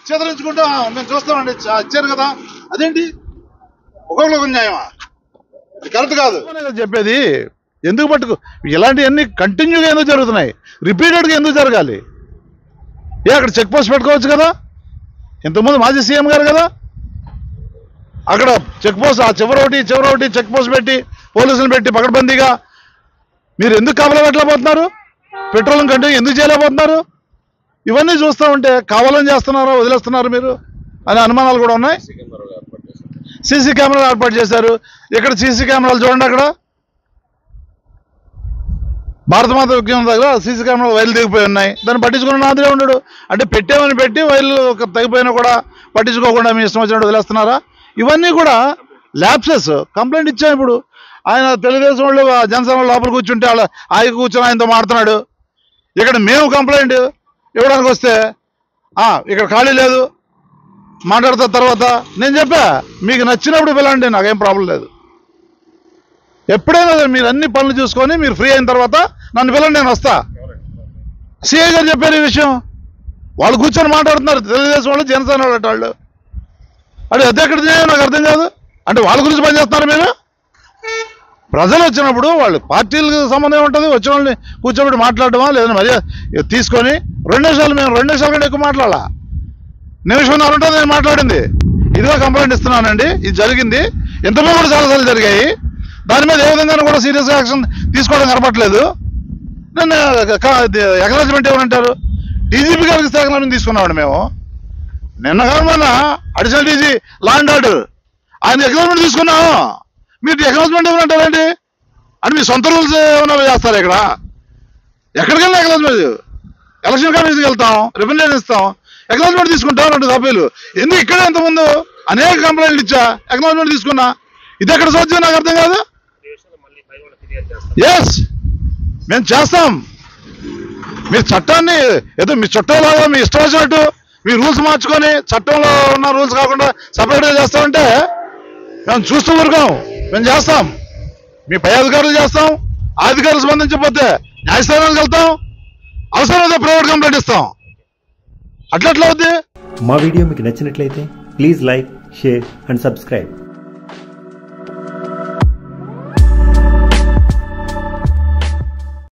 చేతరించుకుంటా మేము చూస్తామండి. ఇచ్చారు కదా, అదేంటి ఒకళ్ళొక న్యాయమా? కరెక్ట్ కాదు చెప్పేది. ఎందుకు పట్టుకు ఇలాంటివన్నీ కంటిన్యూగా ఎందుకు జరుగుతున్నాయి? రిపీటెడ్గా ఎందుకు జరగాలి? అక్కడ చెక్ పోస్ట్ పెట్టుకోవచ్చు కదా. ఇంతకుముందు మాజీ సీఎం గారు కదా అక్కడ చెక్ పోస్ట్, ఆ చివరొకటి చెక్ పోస్ట్ పెట్టి పోలీసులు పెట్టి పకడ్బందీగా మీరు ఎందుకు కాపలా పెట్టలేకపోతున్నారు? పెట్రోలింగ్ కంటిన్యూ ఎందుకు చేయలేకపోతున్నారు? ఇవన్నీ చూస్తూ ఉంటే కావాలని చేస్తున్నారో వదిలేస్తున్నారు మీరు అనే అనుమానాలు కూడా ఉన్నాయి. సీసీ కెమెరాలు ఏర్పాటు చేశారు. ఇక్కడ సీసీ కెమెరాలు చూడండి, అక్కడ భారతమాత విగ్రహం దగ్గర సీసీ కెమెరాలు వైర్లు తెగిపోయి ఉన్నాయి. దాన్ని పట్టించుకున్న నాదులే ఉండడు. అంటే పెట్టామని పెట్టి వైర్లు తెగిపోయినా కూడా పట్టించుకోకుండా మీ ఇష్టం వచ్చినట్టు వదిలేస్తున్నారా? ఇవన్నీ కూడా ల్యాప్సెస్. కంప్లైంట్ ఇచ్చాం. ఇప్పుడు ఆయన తెలుగుదేశం వాళ్ళు జనసేన లోపల కూర్చుంటే వాళ్ళ ఆయన కూర్చొని ఆయనతో మాట్లాడుతున్నాడు. ఇక్కడ మేము కంప్లైంట్ ఇవ్వడానికి వస్తే ఇక్కడ ఖాళీ లేదు మాట్లాడతా. తర్వాత నేను చెప్పా, మీకు నచ్చినప్పుడు పిలండి, నాకేం ప్రాబ్లం లేదు. ఎప్పుడైనా మీరు అన్ని పనులు చూసుకొని మీరు ఫ్రీ అయిన తర్వాత నన్ను పిలండి, నేను వస్తా. సిఐ గారు చెప్పారు ఈ విషయం. వాళ్ళు కూర్చొని మాట్లాడుతున్నారు, తెలుగుదేశం వాళ్ళు జనసేన వాళ్ళు. అది ఎక్కడ నాకు అర్థం కాదు. అంటే వాళ్ళ గురించి పనిచేస్తున్నారు మీరు? ప్రజలు వచ్చినప్పుడు వాళ్ళు పార్టీలకు సంబంధం ఉంటుంది. వచ్చిన వాళ్ళని కూర్చోబెట్టి మాట్లాడటమా లేదని మర్యాద తీసుకొని 2 నిమిషాలు, మేము 2 నిమిషాల కంటే ఎక్కువ మాట్లాడాలా? నిమిషంన్నర ఉంటుంది నేను మాట్లాడింది. ఇదిగో కంప్లైంట్ ఇస్తున్నానండి, ఇది జరిగింది. ఇంతలో కూడా చాలాసార్లు జరిగాయి. దాని మీద ఏ విధంగా కూడా సీరియస్ యాక్షన్ తీసుకోవడం కనపట్లేదు. నన్ను ఎక్నాలజ్మెంట్ ఏమంటారు? డీజీపీ గారికి ఎక్నాలజ్మెంట్ తీసుకున్నామండి మేము. నిన్న కాకుండా additional DG law and order ఆయన ఎక్నాలజ్మెంట్ తీసుకున్నాము. మీరు ఎక్నాలజ్మెంట్ ఏమంటారండి? అంటే మీ సొంత రూల్స్ ఏమైనా చేస్తారు? ఇక్కడ ఎక్కడికెళ్ళినా ఎక్నాలజ్మెంట్. ఎలక్షన్ కమిషన్కి వెళ్తాం, రిప్రజెంటేషన్ ఇస్తాం, ఎక్నాలజ్మెంట్ తీసుకుంటాం. 2 సభ్యులు ఎందుకు? ఇక్కడే ఇంతకుముందు అనేక కంప్లైంట్లు ఇచ్చా, ఎక్నాలజ్మెంట్ తీసుకున్నా. ఇది ఎక్కడ సాధ్యం నాకు అర్థం కాదు. ఎస్, మేము చేస్తాం. మీ చట్టాన్ని ఏదో మీ చుట్టంలాగా మీ ఇష్టం వచ్చినట్టు మీ రూల్స్ మార్చుకొని చట్టంలో ఉన్న రూల్స్ కాకుండా సపరేట్గా చేస్తామంటే మేము చూస్తూ ఊరుకోం. మేము చేస్తాం. మీ పై అధికారులు చేస్తాం. ఆ అధికారులు స్పందించకపోతే న్యాయస్థానానికి వెళ్తాం. అవసరమైతే ప్రైవేట్ కంప్లైంట్ ఇస్తాం. అట్లా అవుద్ది. మా వీడియో మీకు నచ్చినట్లయితే please like, share and subscribe.